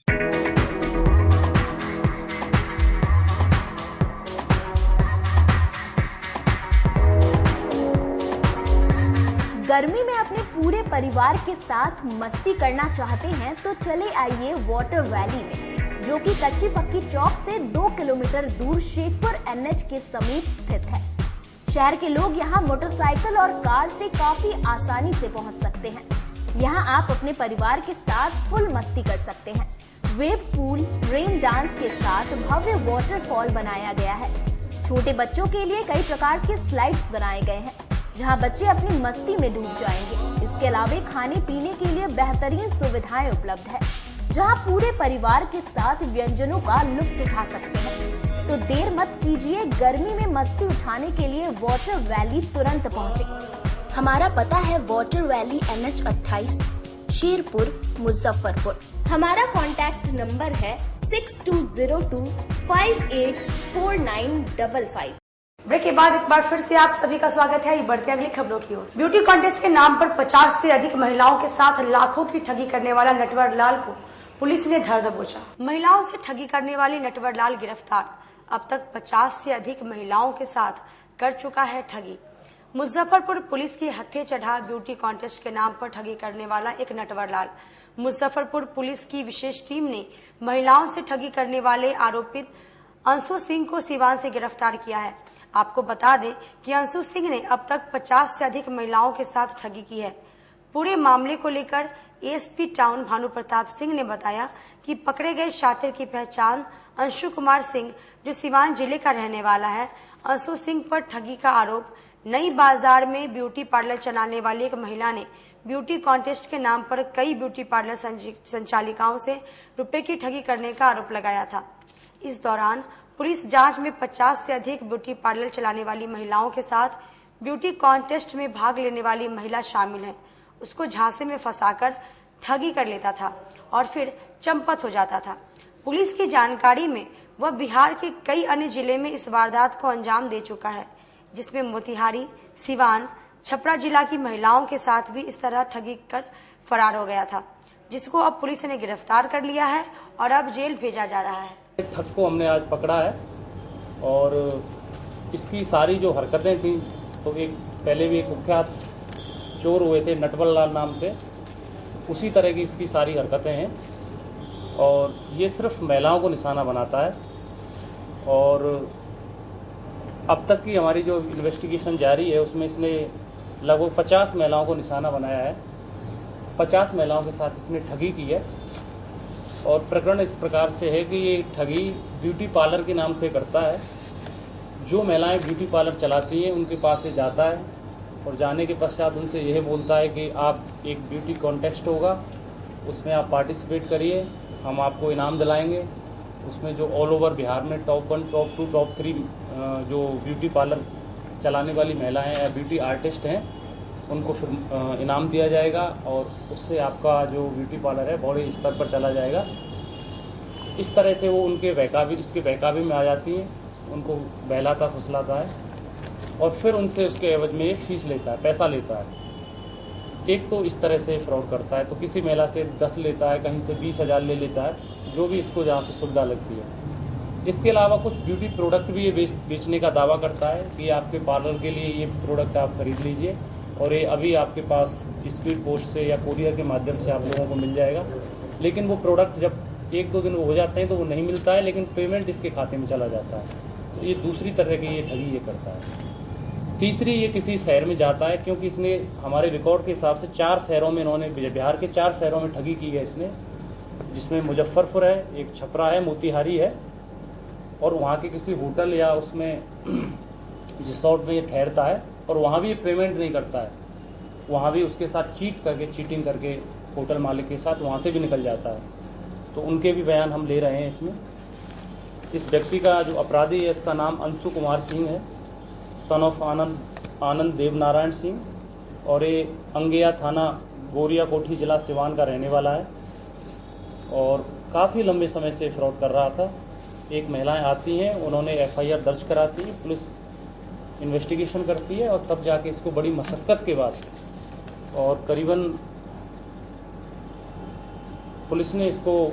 गर्मी में अपने पूरे परिवार के साथ मस्ती करना चाहते हैं तो चले आइए वाटर वैली में, जो कि कच्ची पक्की चौक से 2 किलोमीटर दूर शेखपुर NH के समीप स्थित है। शहर के लोग यहाँ मोटरसाइकिल और कार से काफी आसानी से पहुँच सकते हैं। यहाँ आप अपने परिवार के साथ फुल मस्ती कर सकते हैं। वेव पूल, रेन डांस के साथ भव्य वाटरफॉल बनाया गया है। छोटे बच्चों के लिए कई प्रकार के स्लाइड्स बनाए गए हैं, जहां बच्चे अपनी मस्ती में डूब जाएंगे। इसके अलावा खाने पीने के लिए बेहतरीन सुविधाएं उपलब्ध है, जहां पूरे परिवार के साथ व्यंजनों का लुत्फ उठा सकते हैं। तो देर मत कीजिए, गर्मी में मस्ती उठाने के लिए वाटर वैली तुरंत पहुंचे। हमारा पता है water valley NH 28, Sherpur, Muzaffarpur. हमारा कॉन्टैक्ट नंबर है 6202584955। ब्रेक के बाद एक बार फिर से आप सभी का स्वागत है। ये बढ़ते अगली खबरों की ओर। ब्यूटी कॉन्टेस्ट के नाम पर 50 से अधिक महिलाओं के साथ लाखों की ठगी करने वाला नटवर लाल को पुलिस ने धर दबोचा। महिलाओं से ठगी करने वाली नटवर लाल गिरफ्तार। अब तक 50 से अधिक महिलाओं के साथ कर चुका है ठगी। मुजफ्फरपुर पुलिस की हत्थे चढ़ा ब्यूटी कॉन्टेस्ट के नाम पर ठगी करने वाला एक नटवर लाल। मुजफ्फरपुर पुलिस की विशेष टीम ने महिलाओं से ठगी करने वाले आरोपित अंशु सिंह को सिवान से गिरफ्तार किया है। आपको बता दें कि अंशु सिंह ने अब तक 50 से अधिक महिलाओं के साथ ठगी की है। पूरे मामले को लेकर एसपी टाउन भानु प्रताप सिंह ने बताया कि पकड़े गए शातिर की पहचान अंशु कुमार सिंह, जो सिवान जिले का रहने वाला है। अंशु सिंह पर ठगी का आरोप नई बाजार में ब्यूटी पार्लर चलाने वाली एक महिला ने ब्यूटी कॉन्टेस्ट के नाम पर कई ब्यूटी पार्लर संचालिकाओं से रुपए की ठगी करने का आरोप लगाया था। इस दौरान पुलिस जांच में 50 से अधिक ब्यूटी पार्लर चलाने वाली महिलाओं के साथ ब्यूटी कॉन्टेस्ट में भाग लेने वाली महिला शामिल है, उसको झांसे में फंसाकर ठगी कर लेता था और फिर चंपत हो जाता था। पुलिस की जानकारी में वह बिहार के कई अन्य जिले में इस वारदात को अंजाम दे चुका है, जिसमें मोतिहारी, सिवान, छपरा जिला की महिलाओं के साथ भी इस तरह ठगी कर फरार हो गया था, जिसको अब पुलिस ने गिरफ्तार कर लिया है और अब जेल भेजा जा रहा है। ठग को हमने आज पकड़ा है और इसकी सारी जो हरकतें थी, तो एक पहले भी एक कुख्यात चोर हुए थे नटवर लाल नाम से, उसी तरह की इसकी सारी हरकतें हैं और ये सिर्फ महिलाओं को निशाना बनाता है। और अब तक की हमारी जो इन्वेस्टिगेशन जारी है उसमें इसने लगभग 50 महिलाओं को निशाना बनाया है। 50 महिलाओं के साथ इसने ठगी की है और प्रकरण इस प्रकार से है कि ये ठगी ब्यूटी पार्लर के नाम से करता है। जो महिलाएं ब्यूटी पार्लर चलाती हैं उनके पास से जाता है और जाने के पश्चात उनसे यह बोलता है कि आप एक ब्यूटी कॉन्टेस्ट होगा, उसमें आप पार्टिसिपेट करिए, हम आपको इनाम दिलाएंगे। उसमें जो ऑल ओवर बिहार में टॉप 1, टॉप 2, टॉप 3 जो ब्यूटी पार्लर चलाने वाली महिलाएं या ब्यूटी आर्टिस्ट हैं उनको फिर इनाम दिया जाएगा और उससे आपका जो ब्यूटी पार्लर है बड़े स्तर पर चला जाएगा। इस तरह से वो उनके बहकावे, इसके बहकावे में आ जाती हैं, उनको बहलाता फुसलाता है और फिर उनसे उसके एवज में ये फीस लेता है, पैसा लेता है। एक तो इस तरह से फ्रॉड करता है, तो किसी महिला से 10 लेता है, कहीं से 20,000 ले लेता है, जो भी इसको जहाँ से सुविधा लगती है। इसके अलावा कुछ ब्यूटी प्रोडक्ट भी ये बेचने का दावा करता है कि आपके पार्लर के लिए ये प्रोडक्ट आप खरीद लीजिए और ये अभी आपके पास स्पीड पोस्ट से या कोरियर के माध्यम से आप लोगों को मिल जाएगा। लेकिन वो प्रोडक्ट जब 1-2 दिन हो जाते हैं तो वो नहीं मिलता है, लेकिन पेमेंट इसके खाते में चला जाता है। तो ये दूसरी तरह की ये ठगी ये करता है। तीसरी, ये किसी शहर में जाता है, क्योंकि इसने हमारे रिकॉर्ड के हिसाब से 4 शहरों में इन्होंने, बिहार के 4 शहरों में ठगी की है इसने, जिसमें मुजफ्फरपुर है, एक छपरा है, मोतिहारी है और वहाँ के किसी होटल या उसमें रिसोर्ट में ये ठहरता है और वहाँ भी ये पेमेंट नहीं करता है। वहाँ भी उसके साथ चीटिंग करके होटल मालिक के साथ वहाँ से भी निकल जाता है। तो उनके भी बयान हम ले रहे हैं इसमें। इस व्यक्ति का जो अपराधी है इसका नाम अंशु कुमार सिंह है, सन ऑफ आनंद देवनारायण सिंह, और ये अंगिया थाना गोरिया कोठी जिला सिवान का रहने वाला है और काफ़ी लंबे समय से फ्रॉड कर रहा था। एक महिलाएं आती हैं, उन्होंने FIR दर्ज कराती है, पुलिस इन्वेस्टिगेशन करती है और तब जाके इसको बड़ी मशक्क़त के बाद और करीबन पुलिस ने इसको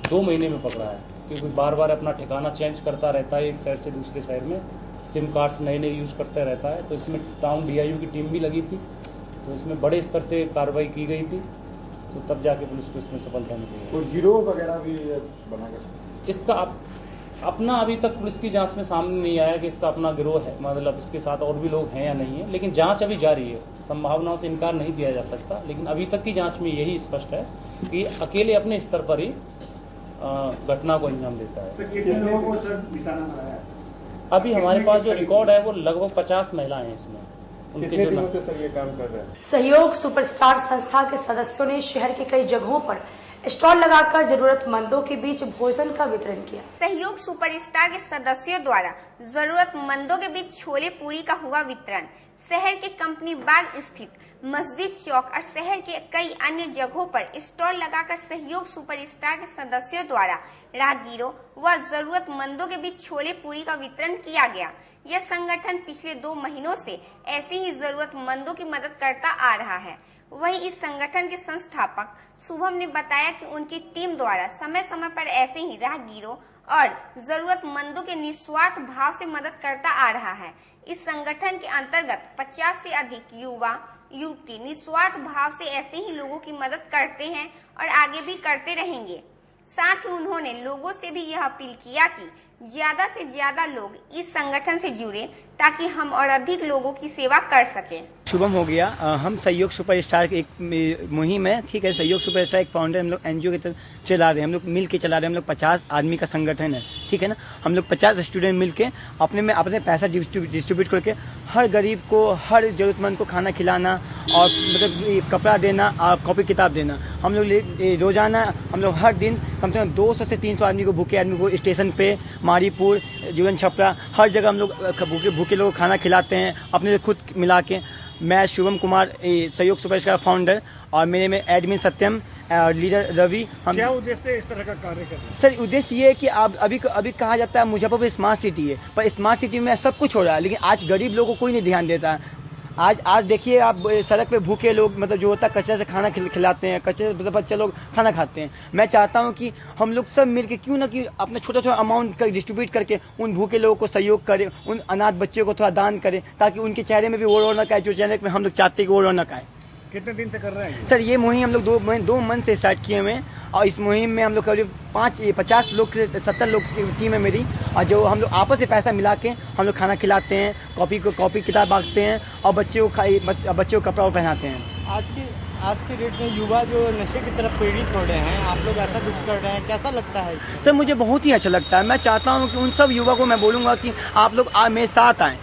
2 महीने में पकड़ा है, क्योंकि बार बार अपना ठिकाना चेंज करता रहता है, एक शहर से दूसरे शहर में सिम कार्ड्स नए यूज़ करता रहता है। तो इसमें टाउन DIU की टीम भी लगी थी, तो इसमें बड़े स्तर से कार्रवाई की गई थी, तो तब जाके पुलिस को इसमें सफलता मिली। कोई गिरोह वगैरह भी बना कर इसका अपना अभी तक पुलिस की जांच में सामने नहीं आया कि इसका अपना गिरोह है, मतलब इसके साथ और भी लोग हैं या नहीं है, लेकिन जांच अभी जारी है। संभावनाओं से इनकार नहीं किया जा सकता, लेकिन अभी तक की जांच में यही स्पष्ट है कि अकेले अपने स्तर पर ही घटना को अंजाम देता है। तो कितने लोगों को सर निशाना बनाया है? अभी हमारे पास जो रिकॉर्ड है वो लगभग 50 महिलाएं हैं इसमें। कितने दिनों से सर ये काम कर रहे हैं? सहयोग सुपरस्टार संस्था के सदस्यों ने शहर के कई जगहों पर स्टॉल लगाकर जरूरतमंदों के बीच भोजन का वितरण किया। सहयोग सुपरस्टार के सदस्यों द्वारा जरूरतमंदों के बीच छोले पूरी का हुआ वितरण। शहर के कंपनी बाग स्थित मस्जिद चौक और शहर के कई अन्य जगहों पर स्टॉल लगाकर सहयोग सुपरस्टार के सदस्यों द्वारा राहगीरों व जरूरतमंदों के बीच छोले पूरी का वितरण किया गया। यह संगठन पिछले 2 महीनों से ऐसे ही जरूरतमंदों की मदद करता आ रहा है। वहीं इस संगठन के संस्थापक शुभम ने बताया कि उनकी टीम द्वारा समय समय पर ऐसे ही राहगीरों और जरूरतमंदों के निस्वार्थ भाव से मदद करता आ रहा है। इस संगठन के अंतर्गत 50 से अधिक युवा युवती निस्वार्थ भाव से ऐसे ही लोगों की मदद करते हैं और आगे भी करते रहेंगे। साथ ही उन्होंने लोगों से भी यह अपील किया कि ज्यादा से ज्यादा लोग इस संगठन से जुड़े ताकि हम और अधिक लोगों की सेवा कर सकें। शुभम हो गया। हम सहयोग सुपरस्टार एक मुहिम है, ठीक है। सहयोग सुपरस्टार एक फाउंडर हम लोग एनजीओ की तरफ चला रहे हैं, हम लोग मिल के चला रहे हैं। हम लोग 50 आदमी का संगठन है, ठीक है ना। हम लोग 50 स्टूडेंट मिल के अपने पैसा डिस्ट्रीब्यूट करके हर गरीब को, हर जरूरतमंद को खाना खिलाना और मतलब कपड़ा देना और कॉपी किताब देना। हम लोग रोजाना हम लोग हर दिन कम से कम 200 से 300 आदमी को, भूखे आदमी को स्टेशन पे, मारीपुर, जीवन छपरा, हर जगह हम लोग भूखे लोगों को खाना खिलाते हैं अपने खुद मिला के। मैं शुभम कुमार सहयोग सुपरस्टार फाउंडर और मेरे में एडमिन सत्यम और लीडर रवि। हम क्या उद्देश्य है इस तरह का कार्य करना? सर उद्देश्य ये है कि आप अभी कहा जाता है मुजफ्फरपुर स्मार्ट सिटी है, पर स्मार्ट सिटी में सब कुछ हो रहा है लेकिन आज गरीब लोगों को कोई नहीं ध्यान देता है। आज देखिए आप सड़क पे भूखे लोग मतलब जो होता है कचरे से खाना खिलाते हैं, कचरे से बच्चे लोग खाना खाते हैं। मैं चाहता हूं कि हम लोग सब मिलके क्यों ना कि अपना छोटा अमाउंट डिस्ट्रीब्यूट करके उन भूखे लोगों को सहयोग करें, उन अनाथ बच्चों को थोड़ा दान करें ताकि उनके चेहरे में भी वो रौनक आए जो चेहरे में हम लोग चाहते हैं कि वो रौनक आए। कितने दिन से कर रहे हैं सर ये मुहिम हम लोग 2 मंथ से स्टार्ट किए हुए हैं और इस मुहिम में हम लोग करीब 50 लोग से 70 लोग की टीम है मेरी और जो हम लोग आपस में पैसा मिला के हम लोग खाना खिलाते हैं, कॉपी किताब बांटते हैं और बच्चों को कपड़ा पहनाते हैं। आज के डेट में युवा जो नशे की तरफ प्रेरित हो रहे हैं, आप लोग ऐसा कुछ कर रहे हैं, कैसा लगता है? सर मुझे बहुत ही अच्छा लगता है। मैं चाहता हूँ कि उन सब युवा को मैं बोलूँगा कि आप लोग मेरे साथ आएँ।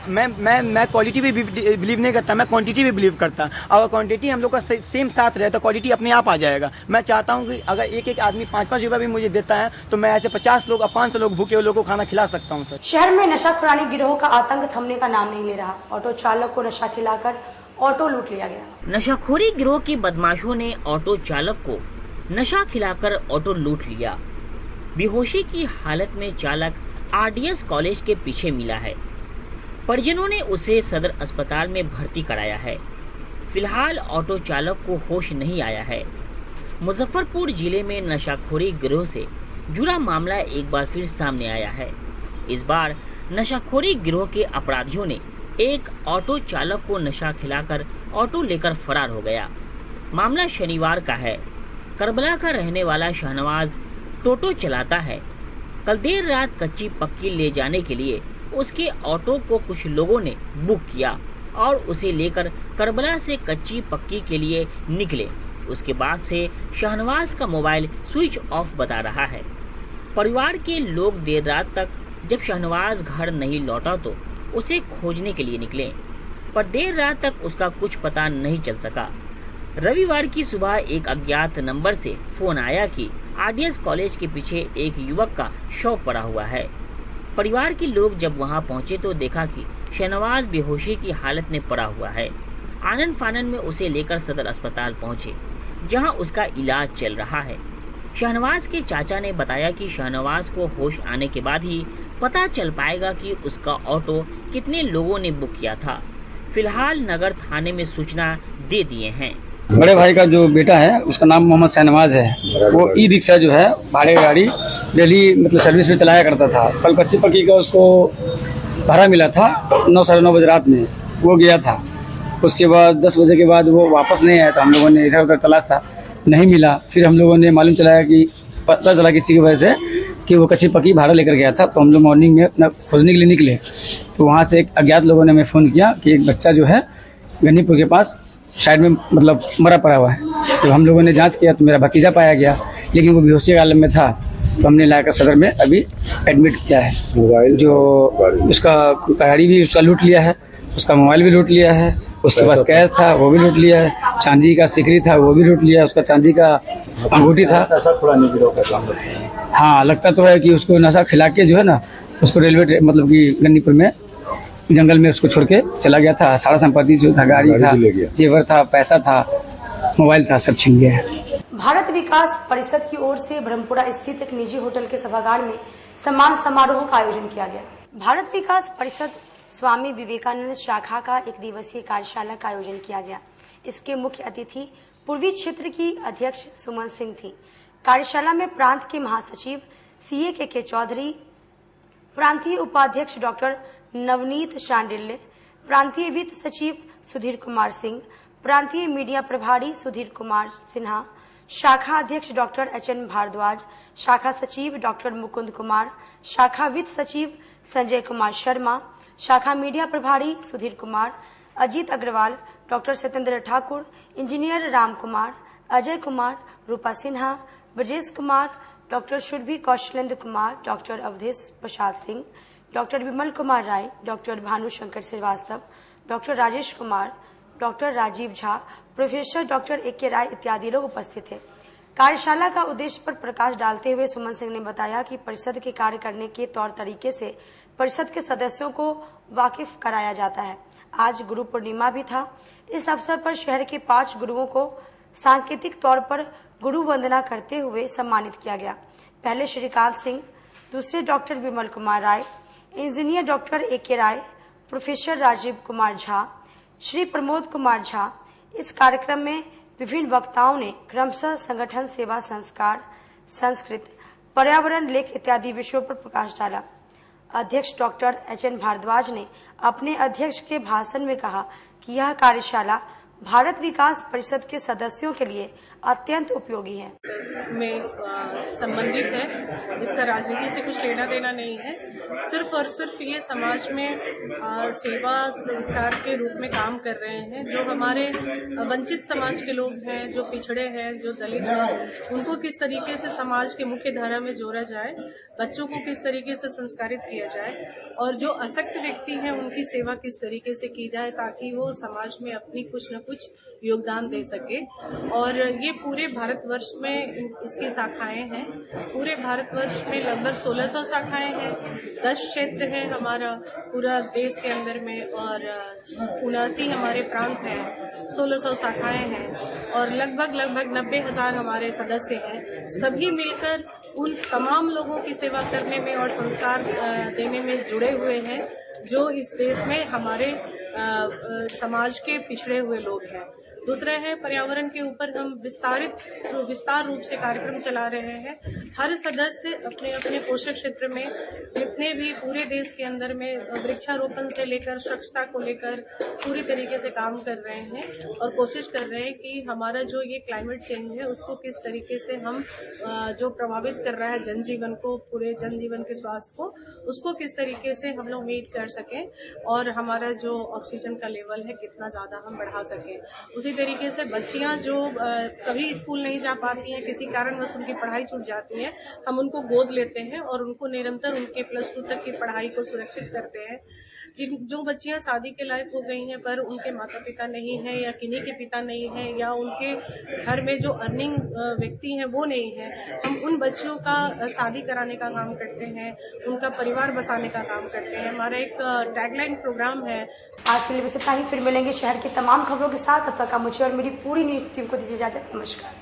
मैं क्वालिटी भी बिलीव नहीं करता, मैं क्वांटिटी भी बिलीव करता। अगर क्वांटिटी हम लोग का सेम साथ रहे तो क्वालिटी अपने आप आ जाएगा। मैं चाहता हूं कि अगर एक आदमी 5-5 रुपये भी मुझे देता है तो मैं ऐसे 50 लोग और 500 लोग भूखे लोगों को खाना खिला सकता हूं। सर शहर में नशाखुरानी गिरोह का आतंक थमने का नाम नहीं ले रहा। ऑटो चालक को नशा खिलाकर ऑटो लूट लिया गया। नशाखोरी गिरोह के बदमाशों ने ऑटो चालक को नशा खिलाकर ऑटो लूट लिया। बेहोशी की हालत में चालक आरडीएस कॉलेज के पीछे मिला है। परिजनों ने उसे सदर अस्पताल में भर्ती कराया है। फिलहाल ऑटो चालक को होश नहीं आया है। मुजफ्फरपुर जिले में नशाखोरी गिरोह से जुड़ा मामला एक बार फिर सामने आया है। इस बार नशाखोरी गिरोह के अपराधियों ने एक ऑटो चालक को नशा खिलाकर ऑटो लेकर फरार हो गया। मामला शनिवार का है। करबला का रहने वाला शाहनवाज टोटो चलाता है। कल देर रात कच्ची पक्की ले जाने के लिए उसके ऑटो को कुछ लोगों ने बुक किया और उसे लेकर करबला से कच्ची पक्की के लिए निकले। उसके बाद से शाहनवाज का मोबाइल स्विच ऑफ बता रहा है। परिवार के लोग देर रात तक जब शाहनवाज घर नहीं लौटा तो उसे खोजने के लिए निकले, पर देर रात तक उसका कुछ पता नहीं चल सका। रविवार की सुबह एक अज्ञात नंबर से फोन आया कि आरडीएस कॉलेज के पीछे एक युवक का शव पड़ा हुआ है। परिवार के लोग जब वहां पहुंचे तो देखा कि शाहनवाज बेहोशी की हालत में पड़ा हुआ है। आनन फानन में उसे लेकर सदर अस्पताल पहुंचे, जहां उसका इलाज चल रहा है। शाहनवाज के चाचा ने बताया कि शाहनवाज को होश आने के बाद ही पता चल पाएगा कि उसका ऑटो कितने लोगों ने बुक किया था। फिलहाल नगर थाने में सूचना दे दिए हैं। बड़े भाई का जो बेटा है उसका नाम मोहम्मद शाहनवाज है। वो ई रिक्शा जो है भाड़े गाड़ी डेली मतलब सर्विस में चलाया करता था। कल कच्ची पक्की का उसको भाड़ा मिला था 9 साढ़े 9 बजे रात में वो गया था। उसके बाद 10 बजे के बाद वो वापस नहीं आया था। हम लोगों ने इधर उधर तलाशा, नहीं मिला। फिर हम लोगों ने मालूम चलाया कि पता चला किसी की वजह से कि वो कच्ची पक्की भाड़ा लेकर गया था। तो हम लोग मॉर्निंग में अपना खोजने के लिए निकले तो वहाँ से एक अज्ञात लोगों ने हमें फ़ोन किया कि एक बच्चा जो है गनीपुर के पास साइड में मतलब मरा पड़ा हुआ है। जब हम लोगों ने जांच किया तो मेरा भतीजा पाया गया। लेकिन वो बेहोशी के आलम में था, तो हमने लाकर सदर में अभी एडमिट किया है। मोबाइल जो उसका गाड़ी भी उसका लूट लिया है, उसका मोबाइल भी लूट लिया है, उसके पास कैश था वो भी लूट लिया है, चांदी का सिकरी था वो भी लूट लिया, उसका चांदी का अंगूठी था। हाँ, लगता तो है कि उसको नशा खिला के जो है ना, उसको रेलवे मतलब कि गन्नीपुर में जंगल में उसको छोड़ के चला गया था। सारा संपत्ति जो था, गाड़ी था, जेवर था, पैसा था, मोबाइल था, सब छिन गया है। भारत विकास परिषद की ओर से ब्रह्मपुरा स्थित एक निजी होटल के सभागार में सम्मान समारोह का आयोजन किया गया। भारत विकास परिषद स्वामी विवेकानंद शाखा का एक दिवसीय कार्यशाला का आयोजन किया गया। इसके मुख्य अतिथि पूर्वी क्षेत्र की अध्यक्ष सुमन सिंह थी। कार्यशाला में प्रांत के महासचिव CA के चौधरी, प्रांतीय उपाध्यक्ष डॉक्टर नवनीत शांडिल्य, प्रांतीय वित्त सचिव सुधीर कुमार सिंह, प्रांतीय मीडिया प्रभारी सुधीर कुमार सिन्हा, शाखा अध्यक्ष डॉक्टर HN भारद्वाज, शाखा सचिव डॉक्टर मुकुंद कुमार, शाखा वित्त सचिव संजय कुमार शर्मा, शाखा मीडिया प्रभारी Sudhir Kumar, Ajit Agarwal, doctor Satyendra Thakur, engineer Ram Kumar, Ajay Kumar, Rupa Sinha, Brajesh Kumar, doctor Surabhi Kaushalendra Kumar, doctor Awadhesh Prasad Singh, doctor Vimal Kumar Rai, doctor Bhanu Shankar Srivastava, doctor Rajesh Kumar, doctor Rajiv Jha, professor doctor AK Rai इत्यादि लोग उपस्थित थे। कार्यशाला का उद्देश्य पर प्रकाश डालते हुए सुमन सिंह ने बताया कि परिषद के कार्य करने के तौर तरीके से परिषद के सदस्यों को वाकिफ कराया जाता है। आज गुरु पूर्णिमा भी था। इस अवसर पर शहर के 5 गुरुओं को सांकेतिक तौर पर गुरु वंदना करते हुए सम्मानित किया गया। पहले श्रीकांत सिंह, दूसरे डॉक्टर विमल कुमार राय, इंजीनियर डॉक्टर AK राय, प्रोफेसर राजीव कुमार झा, श्री प्रमोद कुमार झा। इस कार्यक्रम में विभिन्न वक्ताओं ने क्रमशः संगठन, सेवा, संस्कार, संस्कृत, पर्यावरण, लेख इत्यादि विषयों पर प्रकाश डाला। अध्यक्ष डॉक्टर HN भारद्वाज ने अपने अध्यक्ष के भाषण में कहा कि यह कार्यशाला भारत विकास परिषद के सदस्यों के लिए अत्यंत उपयोगी है। में संबंधित है, इसका राजनीति से कुछ लेना देना नहीं है। सिर्फ और सिर्फ ये समाज में सेवा संस्कार के रूप में काम कर रहे हैं। जो हमारे वंचित समाज के लोग हैं, जो पिछड़े हैं, जो दलित हैं, उनको किस तरीके से समाज के मुख्य धारा में जोड़ा जाए, बच्चों को किस तरीके से संस्कारित किया जाए, और जो अशक्त व्यक्ति हैं उनकी सेवा किस तरीके से की जाए ताकि वो समाज में अपनी कुछ न कुछ योगदान दे सके। और ये पूरे भारतवर्ष में इसकी शाखाएं हैं। पूरे भारतवर्ष में लगभग 1600 शाखाएं हैं। 10 क्षेत्र हैं हमारा पूरा देश के अंदर में, और 79 हमारे प्रांत हैं, 1600 शाखाएं हैं, और लगभग 90,000 हमारे सदस्य हैं। सभी मिलकर उन तमाम लोगों की सेवा करने में और संस्कार देने में जुड़े हुए हैं जो इस देश में हमारे समाज के पिछड़े हुए लोग हैं। दूसरा है पर्यावरण के ऊपर हम विस्तार रूप से कार्यक्रम चला रहे हैं। हर सदस्य अपने अपने पोषक क्षेत्र में जितने भी पूरे देश के अंदर में वृक्षारोपण से लेकर स्वच्छता को लेकर पूरी तरीके से काम कर रहे हैं और कोशिश कर रहे हैं कि हमारा जो ये क्लाइमेट चेंज है उसको किस तरीके से हम जो प्रभावित कर रहा है जनजीवन को, पूरे जनजीवन के स्वास्थ्य को, उसको किस तरीके से हम लोग मीट कर सकें और हमारा जो ऑक्सीजन का लेवल है कितना ज़्यादा हम बढ़ा सकें। उसी तरीके से बच्चियां जो कभी स्कूल नहीं जा पाती हैं, किसी कारणवश उनकी पढ़ाई छूट जाती है, हम उनको गोद लेते हैं और उनको निरंतर उनके +2 तक की पढ़ाई को सुरक्षित करते हैं। जो बच्चियां शादी के लायक हो गई हैं पर उनके माता पिता नहीं हैं या किन्हीं के पिता नहीं हैं या उनके घर में जो अर्निंग व्यक्ति हैं वो नहीं है, हम उन बच्चियों का शादी कराने का काम करते हैं, उनका परिवार बसाने का काम करते हैं। हमारा एक टैगलाइन प्रोग्राम है। आज के लिए बस इतना ही, फिर मिलेंगे शहर की तमाम खबरों के साथ। तब तक मुझे और मेरी पूरी न्यूज़ टीम को दीजिए इजाजत। नमस्कार।